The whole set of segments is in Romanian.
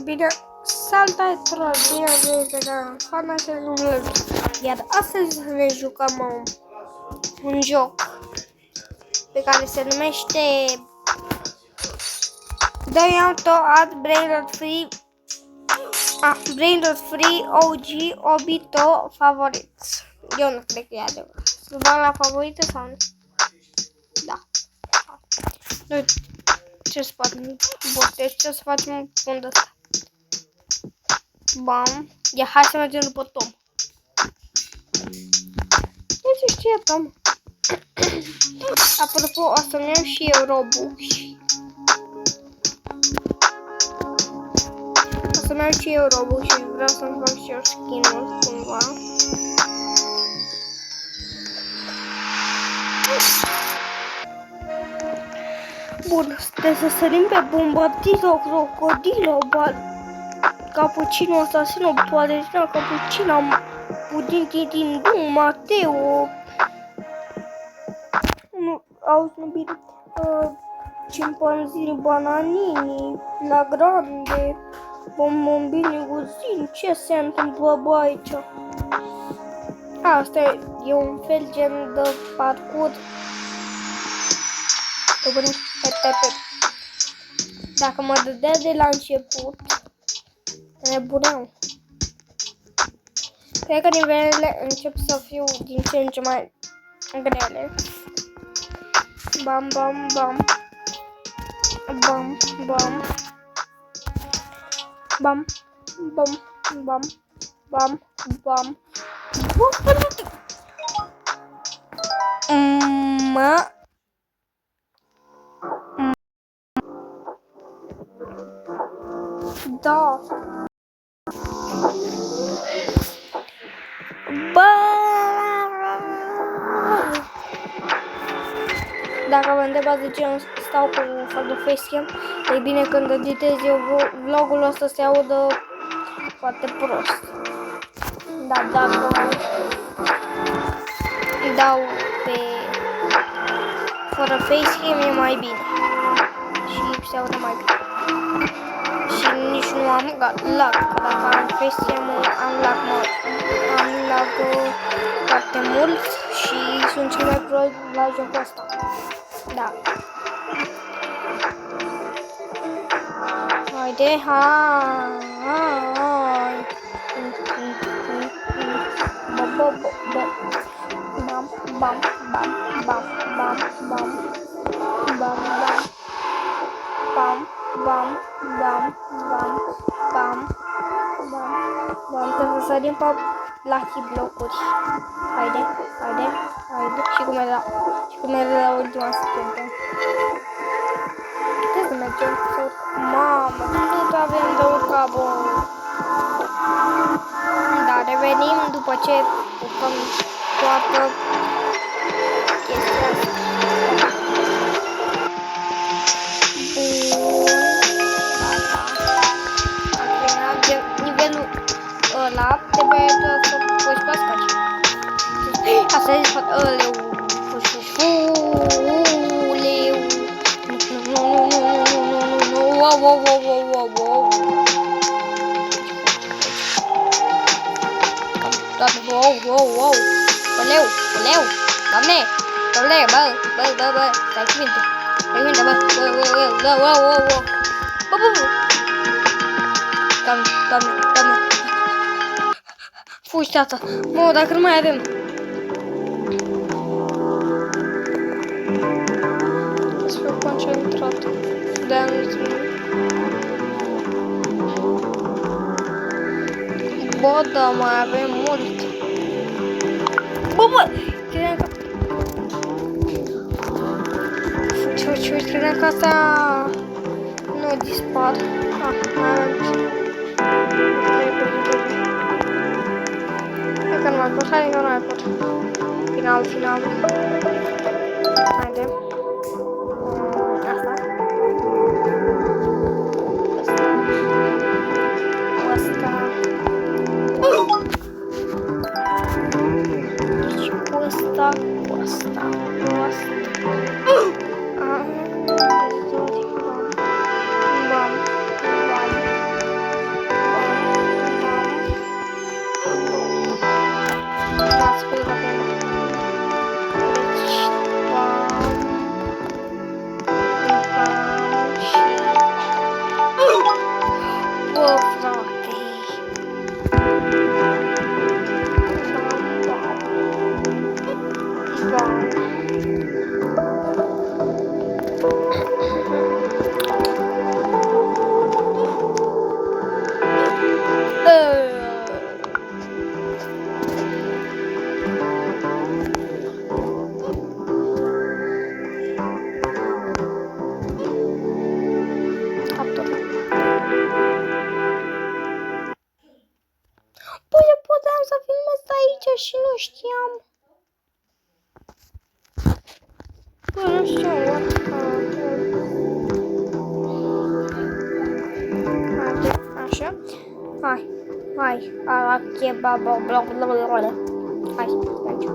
Bine, salta bine de la fana să nu le. Iar astăzi să ne jucăm un joc pe care se numește Doi Auto at Brainrot Free Brainrot Free OG Obito Favorites. Eu nu cred că e adevărat. Să dau la favorite sau nu? Da. Nu, ce să facem? Ce să facem unde asta? Bam. Ia, hai să mergem după Tom. Ce știe Tom? Apropo, o să-mi iau și eu Robux. O să-mi iau și eu Robux și vreau să-mi fac și eu skin-ul cumva. Bun, trebuie să sărim pe Bombardizo, Crocodilo, Cappuccino, Assassino, Palestina, Cappuccino, Pudin, Titin, Bum, Mateo, nu, auzi bine, Cimpanzini, Bananini, La Grande, Bombombini, Guzin, ce se întâmplă bă aici? Asta e un fel gen de parcurs. Dacă mă dădea de la început, nebuneau. Cred că nivelele încep să fiu din ce în ce mai grele. Bam, bam, bam. Bam, bam. Bam, bam, bam. Bam, bam. Mă. Da. Bă! Dacă vă întrebați de ce nu stau cu fac de facecam, e bine când editez eu vlogul ăsta se audă foarte prost. Dar dacă îi dau pe fără facecam e mai bine și se aude mai bine. Și nici nu am lag, că dacă am facecam am lag foarte mult și sunt cel mai pro la jocul ăsta. Da. Haide, hai. Bam, bam, bam, bam, bam, bam, bam, bam, bam, bam, bam, bam, bam, trebuie să sărim pe lucky blocuri. Haide, haide, haide. Și cum era la ultima secundă. Trebuie să mergem să urc. Mamă, cât avem de urcat, bă. Da, revenim după ce urcăm toată chestia asta. Ăla trebuie să poți pascaci. Asta e spate ăleu. Fușușuleu. Wow. Wow. Oleu. Doamne, bă. Stai cu minte, bă. Doamne. Fugi, tata. Mă, dacă nu mai avem. Trebuie să fiu concentrat. De-aia nu-ți bă, da, mai avem mult. Bă! Credeam că... Fugi, credeam că asta... nu dispar. Mai avem. Hai că nu mai pot. Final. Haide. Asta. Deci cu asta. Bam. face și nu știam. Bă, nu știam. Așa. Hai. Ala kebab, bla bla bla bla. Hai, mergem.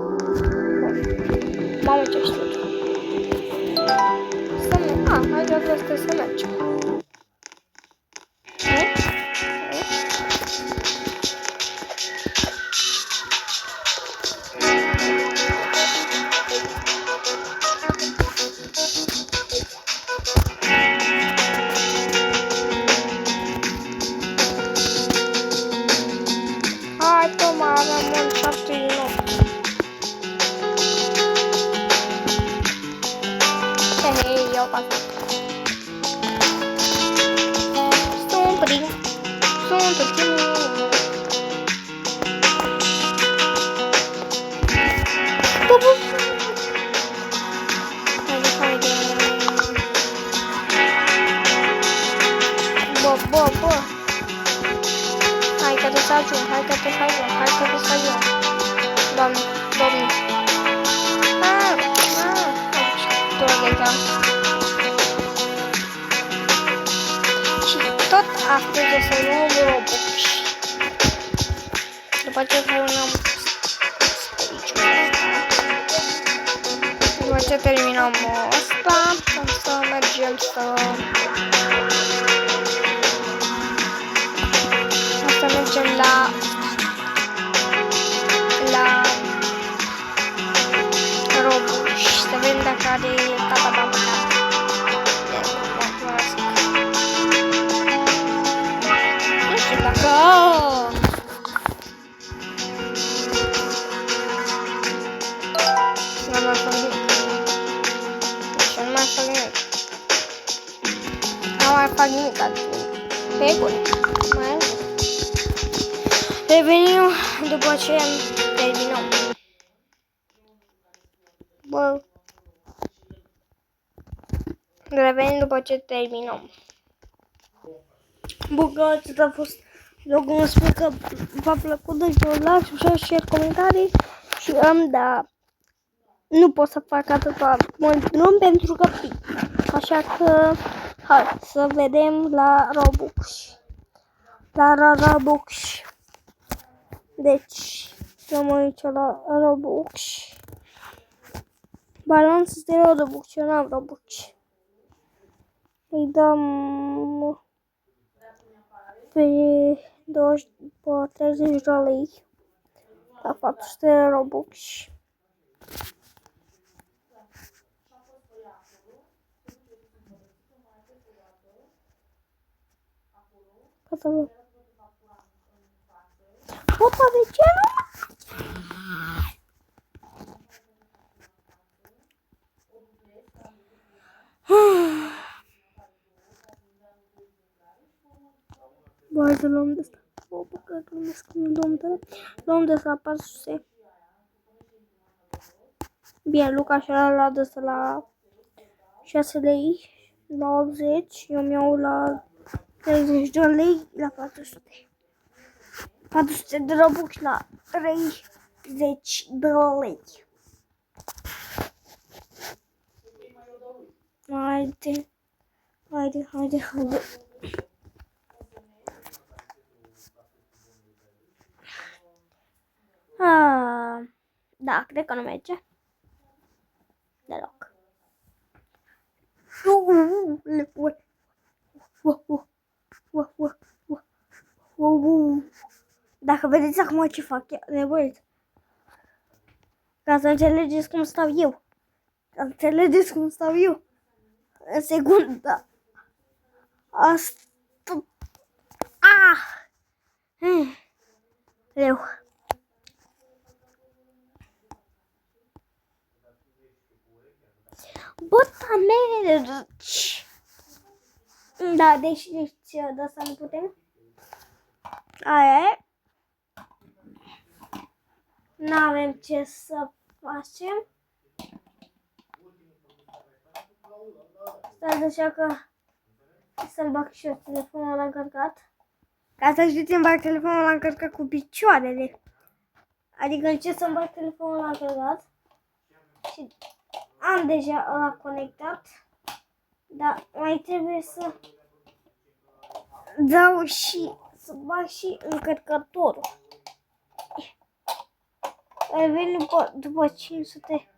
Mamă, ce știu. Să mergem. Hai de asta să mergem. Hai, Toma, avem un 7 din 8. Hei, iau pasă. Sunt prin. Haide. Bă. Hai că te să ajung. Doamne. Și tot astăzi o să luăm Robux. După ce terminăm asta, o să mergem la Robux și să vedem dacă are tata banca. Nu știu dacă... Nu mai fac nimic. Pe bun. Revenim după ce terminăm. Bă. Revenim după ce terminăm. Bun, că atât a fost vlogul. Sper că v-a plăcut. Deci like, subscribe, share, comentarii. Și da. Nu pot să fac atâta mult drum pentru că pic. Așa că hai să vedem la Robux. Robux. Deci să mă uit la Robux. Balans de Robux. Eu n-am Robux. Îi dăm pe 30 de lei la 400 de Robux. Opa, de ce nu? Băi, să luăm de asta. Opa, că luăm de asta 400. Bine, Luca și-a luat de asta la 6 lei, la 80. Eu mi-au la 30 de lei la 400. 400 de Robux la 30 de lei. Haide. Da, cred că nu merge. Deloc. Dacă vedeți acum ce fac, nevoit. Ca să înțelegeți cum stau eu. În secunda asta. Leu. Bota mergi. Da, deci de asta nu putem. Aia e. N-avem ce să facem. Stai așa că să-l bag și eu telefonul l-am încărcat. Ca să știți, îmi bag telefonul l-am încărcat cu picioarele. Adică încerc să-mi bag telefonul la călcat. Și am deja ăla conectat. Dar mai trebuie să dau și să bag și încărcătorul. Care vine după 500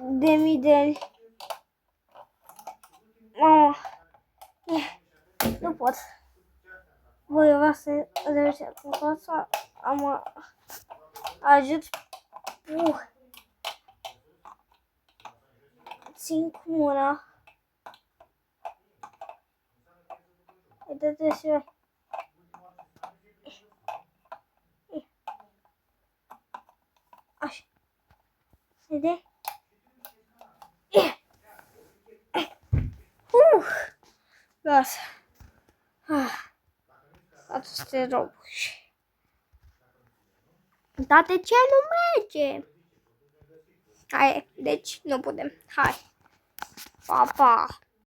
de mii de ani. Mama, nu pot. Voi vreau să reușesc cu fața. Am ajut. Țin cu mâna. Uite-te și așa. Vede? Gata. Atâția robuși. Dar de ce nu merge? Hai, deci nu putem. Hai. Pa, pa.